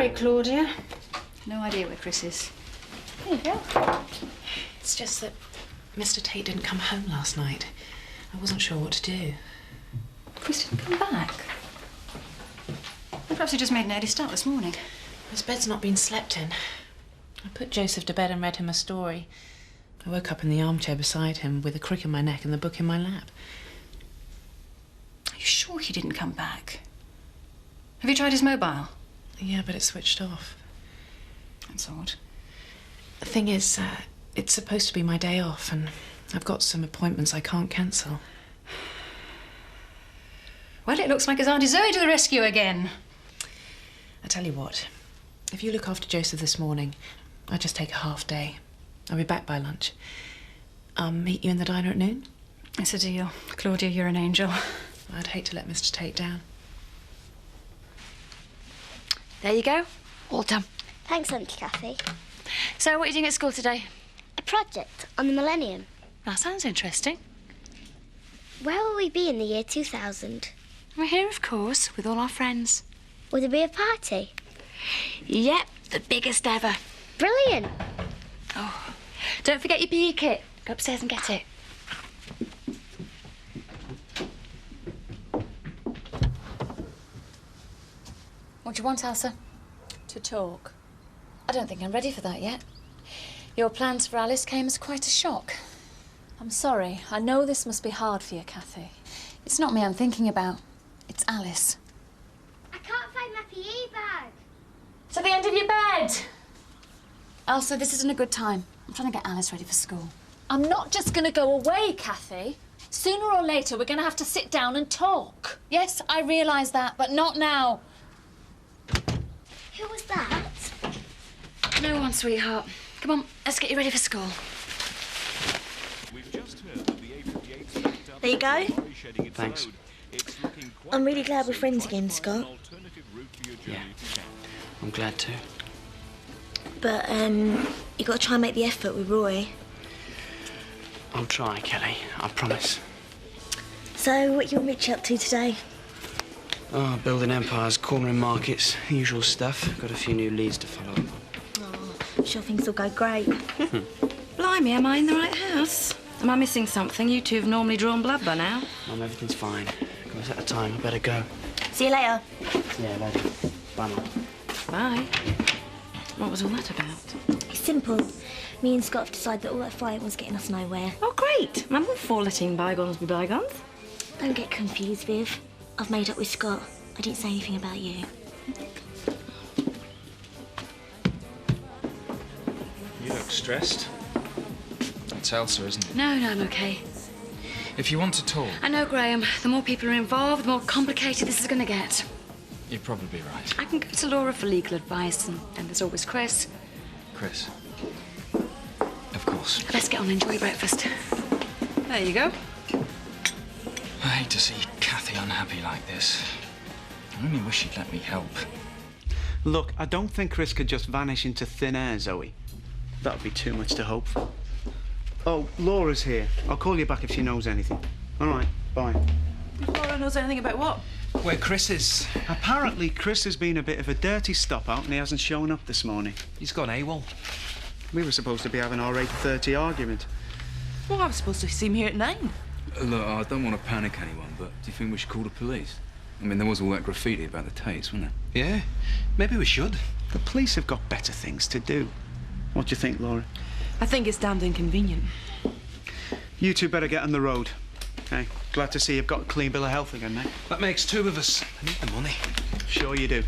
sorry, Claudia. No idea where Chris is. There you go. It's just that Mr. Tate didn't come home last night. I wasn't sure what to do. Chris didn't come back. Well, perhaps he just made an early start this morning. His bed's not been slept in. I put Joseph to bed and read him a story. I woke up in the armchair beside him with a crick in my neck and the book in my lap. Are you sure he didn't come back? Have you tried his mobile? Yeah, but it's switched off. That's odd. The thing is, it's supposed to be my day off, and I've got some appointments I can't cancel. Well, it looks like it's Auntie Zoe to the rescue again. I tell you what, if you look after Joseph this morning, I'll just take a half day. I'll be back by lunch. I'll meet you in the diner at noon. It's a deal. Claudia, you're an angel. I'd hate to let Mr. Tate down. There you go. All done. Thanks, Auntie Kathy. So, what are you doing at school today? A project on the Millennium. That sounds interesting. Where will we be in the year 2000? We're here, of course, with all our friends. Will there be a party? Yep, the biggest ever. Brilliant. Oh, don't forget your PE kit. Go upstairs and get it. What do you want, Elsa? To talk. I don't think I'm ready for that yet. Your plans for Alice came as quite a shock. I'm sorry. I know this must be hard for you, Kathy. It's not me I'm thinking about. It's Alice. I can't find my PE bag. It's at the end of your bed. Elsa, this isn't a good time. I'm trying to get Alice ready for school. I'm not just going to go away, Kathy. Sooner or later, we're going to have to sit down and talk. Yes, I realise that, but not now. Who was that? No one, sweetheart. Come on, let's get you ready for school. There you go. Thanks. I'm really glad we're friends again, Scott. Yeah, I'm glad too. But, you got to try and make the effort with Roy. I'll try, Kelly, I promise. So, what you and Rich up to today? Oh, building empires, cornering markets, usual stuff. Got a few new leads to follow up on. Oh, I'm sure things will go great. Blimey, am I in the right house? Am I missing something? You two have normally drawn blood by now. Mum, everything's fine. Guys, at the time, I better go. See you later. Yeah, later. Bye, Mum. Bye. What was all that about? It's simple. Me and Scott have decided that all that fighting was getting us nowhere. Oh, great. I'm all for letting bygones be bygones. Don't get confused, Viv. I've made up with Scott. I didn't say anything about you. You look stressed. It's Elsa, isn't it? No, I'm okay. If you want to talk... I know, Graham. The more people are involved, the more complicated this is going to get. You're probably right. I can go to Laura for legal advice, and then there's always Chris. Chris. Of course. Let's get on and enjoy breakfast. There you go. I hate to see Kathy unhappy like this. I only wish she'd let me help. Look, I don't think Chris could just vanish into thin air, Zoe. That would be too much to hope for. Oh, Laura's here. I'll call you back if she knows anything. All right, bye. Laura knows anything about what? Where Chris is? Apparently, Chris has been a bit of a dirty stop-out and he hasn't shown up this morning. He's gone AWOL. We were supposed to be having our 8:30 argument. Well, I was supposed to see him here at 9. Look, I don't want to panic anyone, but do you think we should call the police? I mean, there was all that graffiti about the Tates, wasn't there? Yeah, maybe we should. The police have got better things to do. What do you think, Laura? I think it's damned inconvenient. You two better get on the road. Hey, glad to see you've got a clean bill of health again, mate. That makes two of us. I need the money. Sure you do.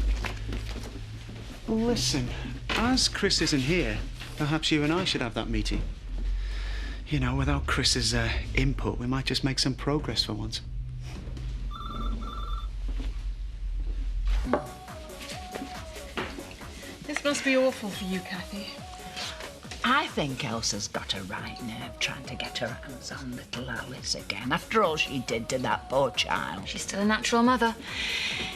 Listen, as Chris isn't here, perhaps you and I should have that meeting. You know, without Chris's input, we might just make some progress for once. This must be awful for you, Kathy. I think Elsa's got a right nerve trying to get her hands on little Alice again, after all she did to that poor child. She's still a natural mother.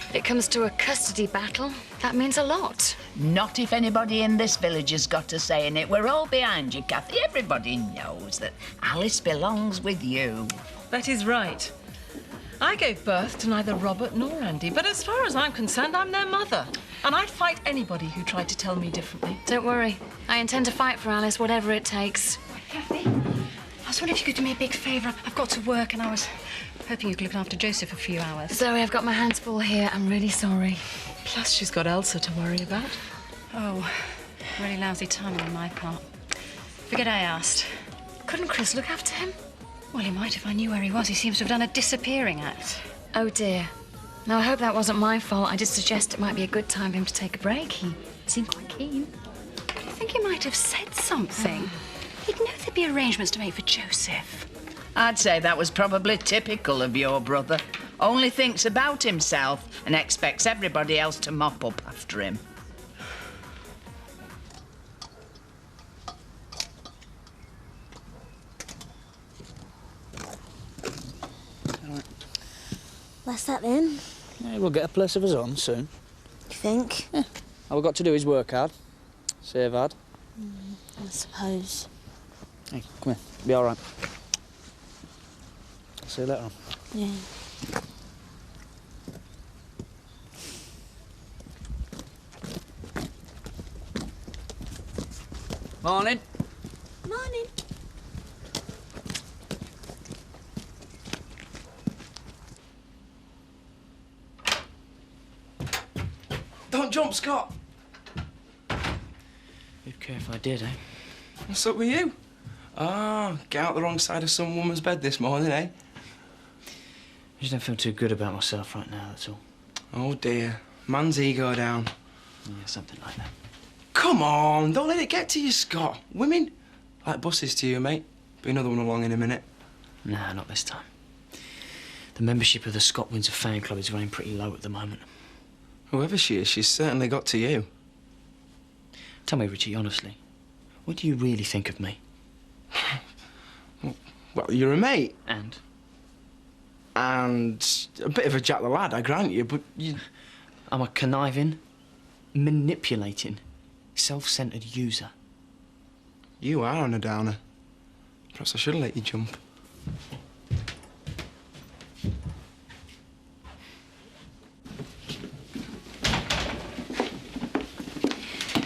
If it comes to a custody battle, that means a lot. Not if anybody in this village has got a say in it. We're all behind you, Kathy. Everybody knows that Alice belongs with you. That is right. I gave birth to neither Robert nor Andy, but as far as I'm concerned, I'm their mother. And I'd fight anybody who tried to tell me differently. Don't worry. I intend to fight for Alice, whatever it takes. Kathy, I was wondering if you could do me a big favour. I've got to work and I was hoping you could look after Joseph for a few hours. Zoe, I've got my hands full here. I'm really sorry. Plus, she's got Elsa to worry about. Oh, really lousy timing on my part. Forget I asked. Couldn't Chris look after him? Well, he might if I knew where he was. He seems to have done a disappearing act. Oh, dear. Now, I hope that wasn't my fault. I did suggest it might be a good time for him to take a break. He seemed quite keen. Do you think he might have said something? He'd know there'd be arrangements to make for Joseph. I'd say that was probably typical of your brother. Only thinks about himself and expects everybody else to mop up after him. What's that then? Yeah, we'll get a place of his own soon. You think? Yeah. All we've got to do is work hard. Save hard. I suppose. Hey, come here. Be all right. See you later on. Yeah. Morning. Morning. Don't jump, Scott. Who'd care if I did, eh? What's up with you? Ah, get out the wrong side of some woman's bed this morning, eh? I just don't feel too good about myself right now, that's all. Oh, dear. Man's ego down. Yeah, something like that. Come on, don't let it get to you, Scott. Women, like buses to you, mate. Be another one along in a minute. Nah, not this time. The membership of the Scott Windsor fan club is running pretty low at the moment. Whoever she is, she's certainly got to you. Tell me, Richie, honestly, what do you really think of me? Well, you're a mate. And? And a bit of a Jack the Lad, I grant you, but you... I'm a conniving, manipulating, self-centred user. You are on a downer. Perhaps I should have let you jump.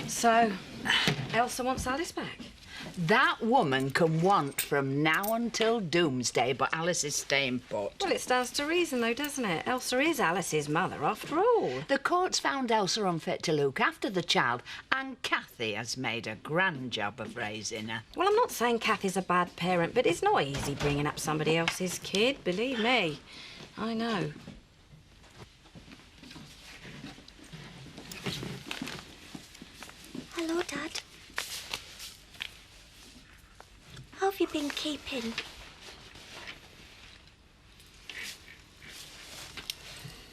So, Elsa wants Alice back? That woman can want from now until doomsday, but Alice is staying put. Well, it stands to reason, though, doesn't it? Elsa is Alice's mother, after all. The court's found Elsa unfit to look after the child, and Kathy has made a grand job of raising her. Well, I'm not saying Kathy's a bad parent, but it's not easy bringing up somebody else's kid, believe me. I know. Hello, Dad. How have you been keeping?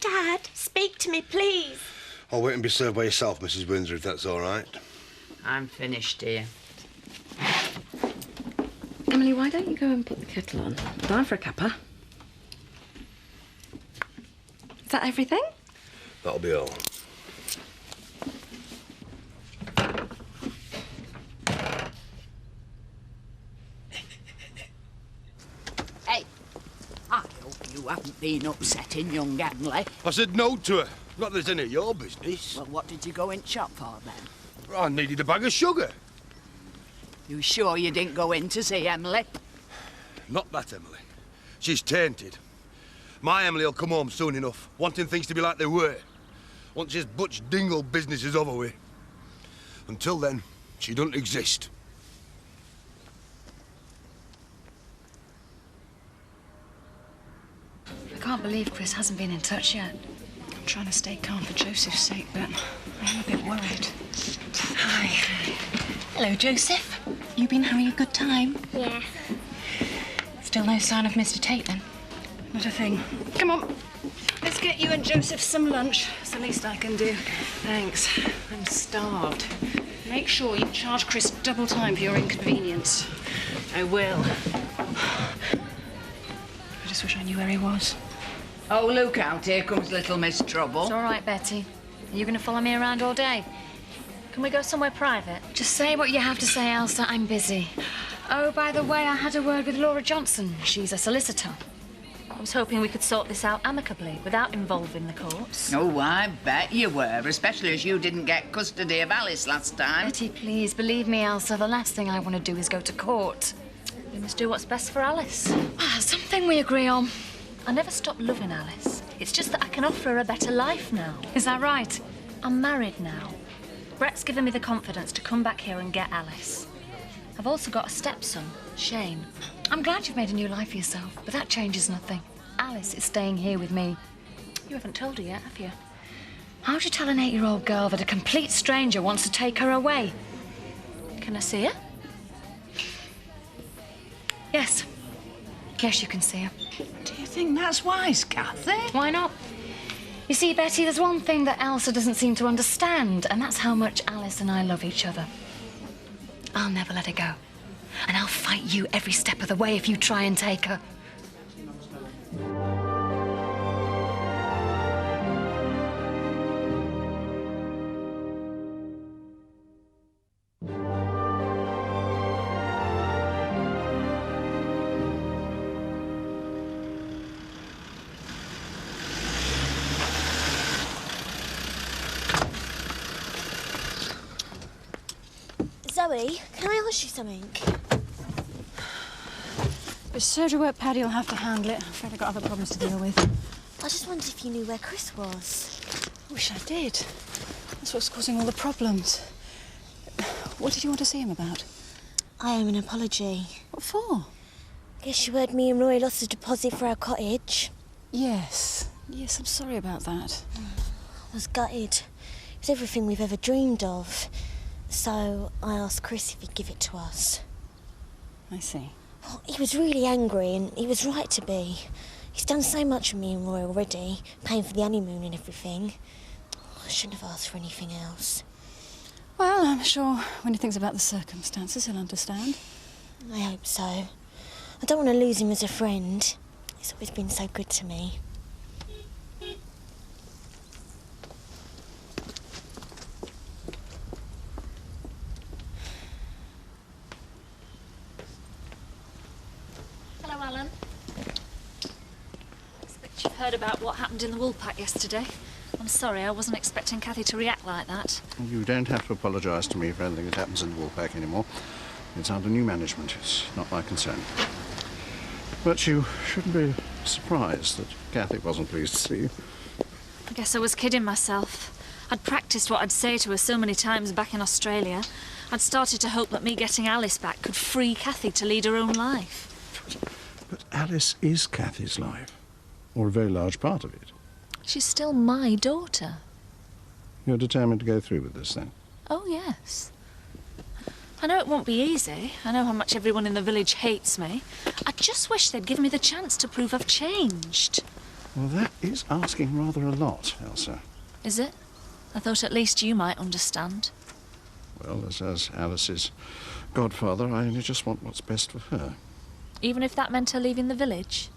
Dad, speak to me, please. I'll wait and be served by yourself, Mrs. Windsor, if that's all right. I'm finished here. Emily, why don't you go and put the kettle on? Time for a cuppa. Is that everything? That'll be all. Hey, I hope you haven't been upsetting young Emily. I said no to her. Not that it's any of your business. Well, what did you go in shop for, then? I needed a bag of sugar. You sure you didn't go in to see Emily? Not that Emily. She's tainted. My Emily will come home soon enough, wanting things to be like they were. Once this Butch Dingle business is over with. Until then, she doesn't exist. I can't believe Chris hasn't been in touch yet. I'm trying to stay calm for Joseph's sake, but I'm a bit worried. Hi. Hello, Joseph. You been having a good time? Yeah. Still no sign of Mr. Tate, then? Not a thing. Come on. Let's get you and Joseph some lunch. It's the least I can do. Thanks. I'm starved. Make sure you charge Chris double time for your inconvenience. I will. I just wish I knew where he was. Oh, look out, here comes little Miss Trouble. It's all right, Betty. Are you going to follow me around all day? Can we go somewhere private? Just say what you have to say, Elsa. I'm busy. Oh, by the way, I had a word with Laura Johnson. She's a solicitor. I was hoping we could sort this out amicably, without involving the courts. Oh, I bet you were, especially as you didn't get custody of Alice last time. Betty, please, believe me, Elsa, the last thing I want to do is go to court. We must do what's best for Alice. Something we agree on. I never stopped loving Alice. It's just that I can offer her a better life now. Is that right? I'm married now. Brett's given me the confidence to come back here and get Alice. I've also got a stepson, Shane. I'm glad you've made a new life for yourself, but that changes nothing. Alice is staying here with me. You haven't told her yet, have you? How would you tell an 8-year-old girl that a complete stranger wants to take her away? Can I see her? Yes. Yes, you can see her. Do you think that's wise, Kathy? Why not? You see, Betty, there's one thing that Elsa doesn't seem to understand, and that's how much Alice and I love each other. I'll never let her go. And I'll fight you every step of the way if you try and take her. Zoe, can I ask you something? It's surgery work, Paddy will have to handle it. I'm afraid I've got other problems to deal with. I just wondered if you knew where Chris was. I wish I did. That's what's causing all the problems. What did you want to see him about? I owe him an apology. What for? Guess you heard me and Roy lost the deposit for our cottage. Yes. Yes, I'm sorry about that. I was gutted. It was everything we've ever dreamed of. So I asked Chris if he'd give it to us. I see. Oh, he was really angry, and he was right to be. He's done so much for me and Roy already, paying for the honeymoon and everything. I shouldn't have asked for anything else. Well, I'm sure when he thinks about the circumstances, he'll understand. I hope so. I don't want to lose him as a friend. He's always been so good to me. Hello, Alan. I expect you've heard about what happened in the wool pack yesterday. I'm sorry, I wasn't expecting Kathy to react like that. You don't have to apologise to me for anything that happens in the Woolpack anymore. It's under new management. It's not my concern. But you shouldn't be surprised that Kathy wasn't pleased to see you. I guess I was kidding myself. I'd practised what I'd say to her so many times back in Australia. I'd started to hope that me getting Alice back could free Kathy to lead her own life. But Alice is Kathy's life, or a very large part of it. She's still my daughter. You're determined to go through with this, then? Oh, yes. I know it won't be easy. I know how much everyone in the village hates me. I just wish they'd give me the chance to prove I've changed. Well, that is asking rather a lot, Elsa. Is it? I thought at least you might understand. Well, as Alice's godfather, I only just want what's best for her. Even if that meant her leaving the village?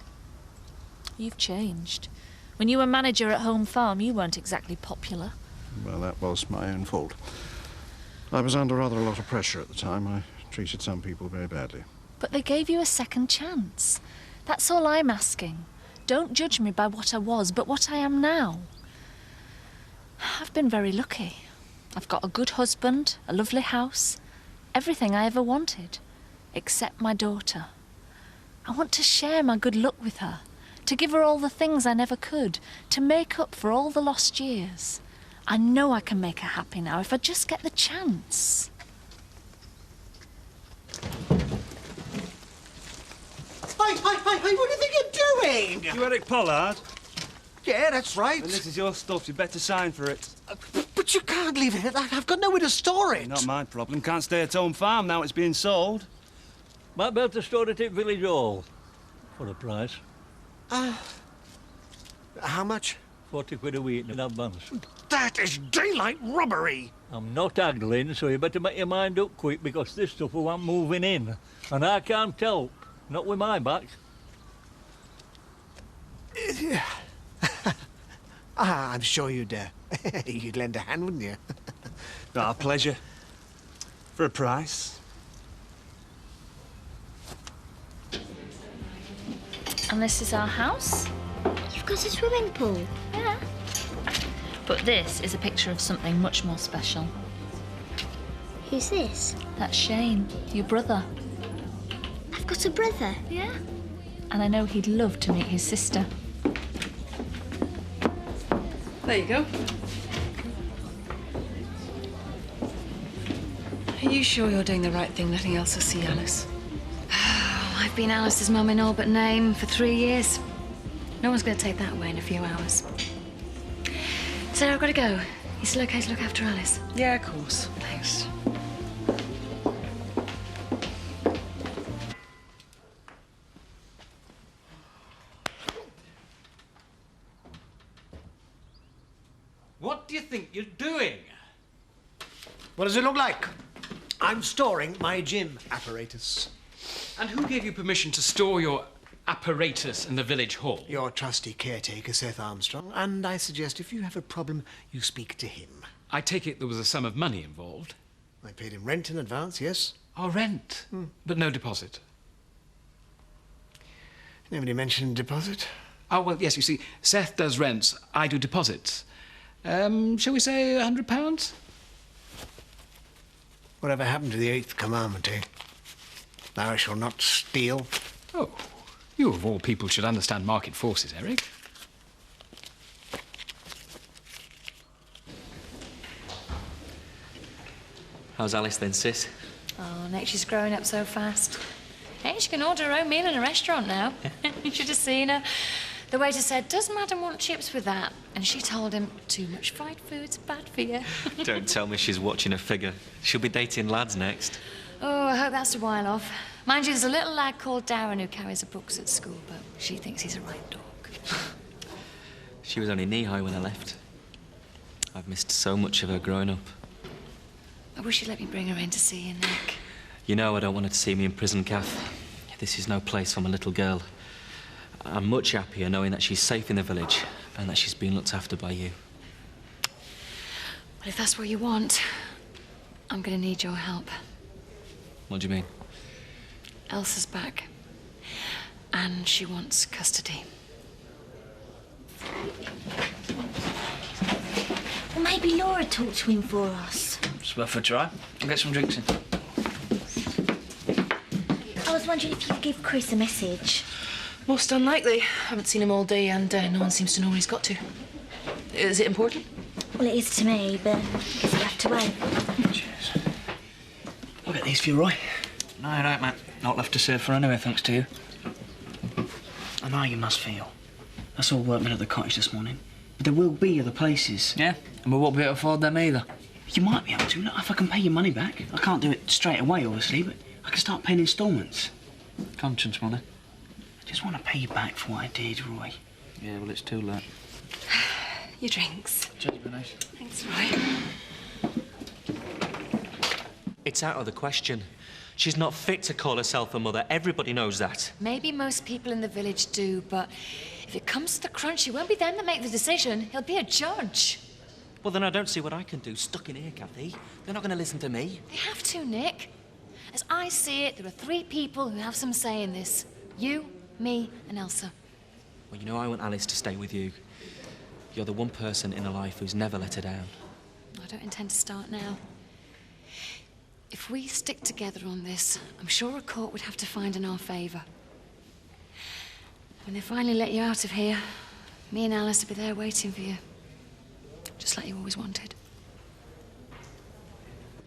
You've changed. When you were manager at Home Farm, you weren't exactly popular. Well, that was my own fault. I was under rather a lot of pressure at the time. I treated some people very badly. But they gave you a second chance. That's all I'm asking. Don't judge me by what I was, but what I am now. I've been very lucky. I've got a good husband, a lovely house, everything I ever wanted, except my daughter. I want to share my good luck with her, to give her all the things I never could, to make up for all the lost years. I know I can make her happy now if I just get the chance. Hey, what do you think you're doing? You Eric Pollard? Yeah, that's right. And this is your stuff. You better sign for it. But you can't leave it at that. I've got nowhere to store it. Not my problem. Can't stay at Home Farm now it's being sold. Might be able to store it at Village Hall. For a price. How much? 40 quid a week in advance. That is daylight robbery. I'm not haggling, so you better make your mind up quick because this stuff will want moving in. And I can't help. Not with my back. I'm sure you'd lend a hand, wouldn't you? Our pleasure. For a price. And this is our house. You've got a swimming pool? Yeah. But this is a picture of something much more special. Who's this? That's Shane, your brother. I've got a brother? Yeah. And I know he'd love to meet his sister. There you go. Are you sure you're doing the right thing letting Elsa see Alice? I've been Alice's mum in all but name for 3 years. No one's going to take that away in a few hours. Sarah, I've got to go. You still okay to look after Alice? Yeah, of course. Thanks. What do you think you're doing? What does it look like? I'm storing my gym apparatus. And who gave you permission to store your apparatus in the village hall? Your trusty caretaker, Seth Armstrong, and I suggest if you have a problem, you speak to him. I take it there was a sum of money involved. I paid him rent in advance, yes. Oh, rent? But no deposit? Nobody mentioned deposit. Oh, well, yes, you see, Seth does rents, I do deposits. Shall we say £100? Whatever happened to the 8th commandment, eh? Thou shalt not steal. Oh, you of all people should understand market forces, Eric. How's Alice then, sis? Oh, Nick, she's growing up so fast. Hey, she can order her own meal in a restaurant now. You should have seen her. The waiter said, "Does Madam want chips with that?" And she told him, "Too much fried food's bad for you." Don't tell me she's watching her figure. She'll be dating lads next. Oh, I hope that's a while off. Mind you, there's a little lad called Darren who carries her books at school, but she thinks he's a right dog. She was only knee-high when I left. I've missed so much of her growing up. I wish you'd let me bring her in to see you, Nick. You know I don't want her to see me in prison, Kath. This is no place for my little girl. I'm much happier knowing that she's safe in the village and that she's being looked after by you. Well, if that's what you want, I'm going to need your help. What do you mean? Elsa's back, and she wants custody. Well, maybe Laura talked to him for us. It's worth a try. I'll get some drinks in. I was wondering if you could give Chris a message. Most unlikely. Haven't seen him all day and no one seems to know where he's got to. Is it important? Well, it is to me, but I guess you'll have to wait. Cheers. I'll get these for you, Roy. No, right, Matt. Not left to serve for anyway, thanks to you. I know you must feel. I saw workmen at the cottage this morning. But there will be other places. Yeah, and we won't be able to afford them either. You might be able to, if I can pay your money back. I can't do it straight away, obviously, but I can start paying instalments. Conscience money. I just want to pay you back for what I did, Roy. Yeah, well, it's too late. Your drinks. Cheers, nice. Thanks, Roy. It's out of the question. She's not fit to call herself a mother. Everybody knows that. Maybe most people in the village do, but if it comes to the crunch, it won't be them that make the decision. He'll be a judge. Well, then I don't see what I can do. Stuck in here, Kathy. They're not going to listen to me. They have to, Nick. As I see it, there are 3 people who have some say in this. You, me, and Elsa. Well, you know, I want Alice to stay with you. You're the one person in her life who's never let her down. I don't intend to start now. If we stick together on this, I'm sure a court would have to find in our favour. When they finally let you out of here, me and Alice will be there waiting for you. Just like you always wanted.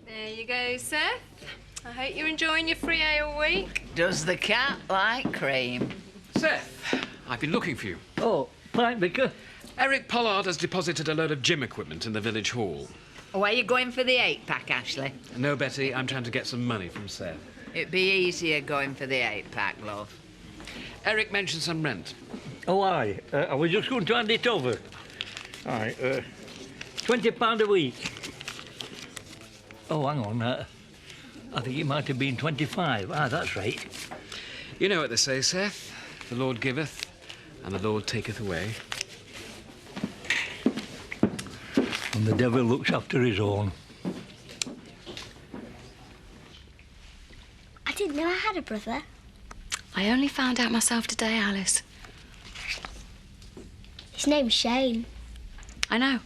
There you go, Seth. I hope you're enjoying your free ale week. Does the cat like cream? Seth, I've been looking for you. Oh, pint vicar. Eric Pollard has deposited a load of gym equipment in the village hall. Where are you going for the 8-pack, Ashley? No, Betty, I'm trying to get some money from Seth. It'd be easier going for the 8-pack, love. Eric mentioned some rent. Oh, aye. I was just going to hand it over. Aye, £20 a week. Oh, hang on. I think it might have been 25. Ah, that's right. You know what they say, Seth. The Lord giveth, and the Lord taketh away. And the devil looks after his own. I didn't know I had a brother. I only found out myself today, Alice. His name's Shane. I know.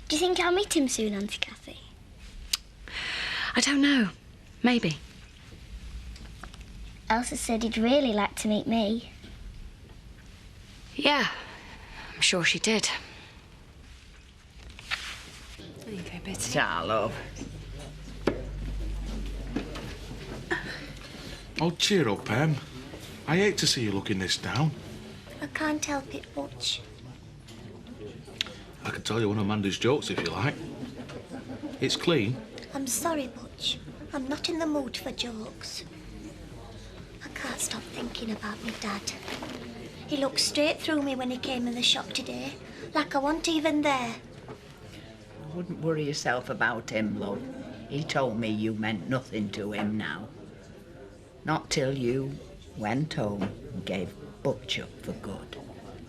Do you think I'll meet him soon, Auntie Cathy? I don't know. Maybe. Elsa said he'd really like to meet me. Yeah, I'm sure she did. There you go, Betty. Ta, love. Oh, cheer up, Em. I hate to see you looking this down. I can't help it, Butch. I can tell you one of Amanda's jokes if you like. It's clean. I'm sorry, Butch. I'm not in the mood for jokes. I can't stop thinking about my dad. He looked straight through me when he came in the shop today, like I wasn't even there. I wouldn't worry yourself about him, love. He told me you meant nothing to him now. Not till you went home and gave Butch up for good.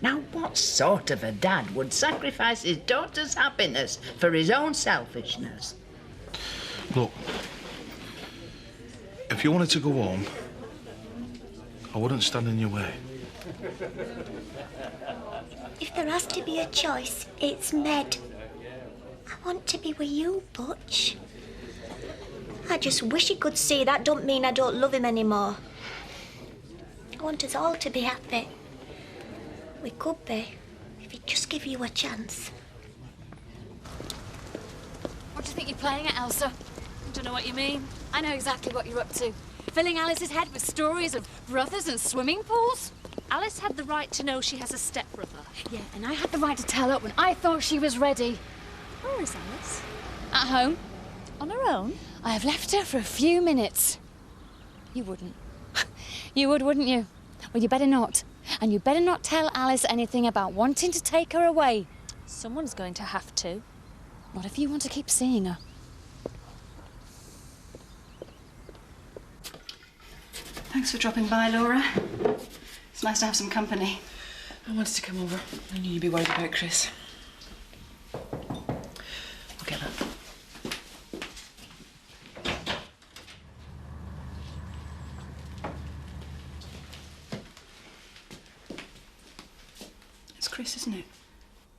Now, what sort of a dad would sacrifice his daughter's happiness for his own selfishness? Look, if you wanted to go home, I wouldn't stand in your way. If there has to be a choice, it's Med. I want to be with you, Butch. I just wish he could see that don't mean I don't love him anymore. I want us all to be happy. We could be, if he'd just give you a chance. What do you think you're playing at, Elsa? I don't know what you mean. I know exactly what you're up to. Filling Alice's head with stories of brothers and swimming pools? Alice had the right to know she has a stepbrother. Yeah, and I had the right to tell her when I thought she was ready. Where is Alice? At home. On her own? I have left her for a few minutes. You wouldn't. You would, wouldn't you? Well, you better not. And you better not tell Alice anything about wanting to take her away. Someone's going to have to. Not if you want to keep seeing her. Thanks for dropping by, Laura. It's nice to have some company. I wanted to come over. I knew you'd be worried about Chris. I'll get that. It's Chris, isn't it?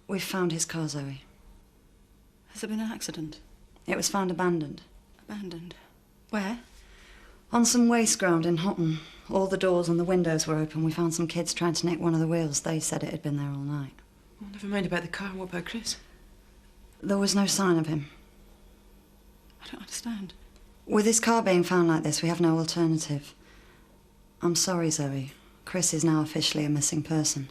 We've found his car, Zoe. Has there been an accident? It was found abandoned. Abandoned? Where? On some waste ground in Houghton. All the doors and the windows were open. We found some kids trying to nick one of the wheels. They said it had been there all night. Well, never mind about the car. What about Chris? There was no sign of him. I don't understand. With his car being found like this, we have no alternative. I'm sorry, Zoe. Chris is now officially a missing person.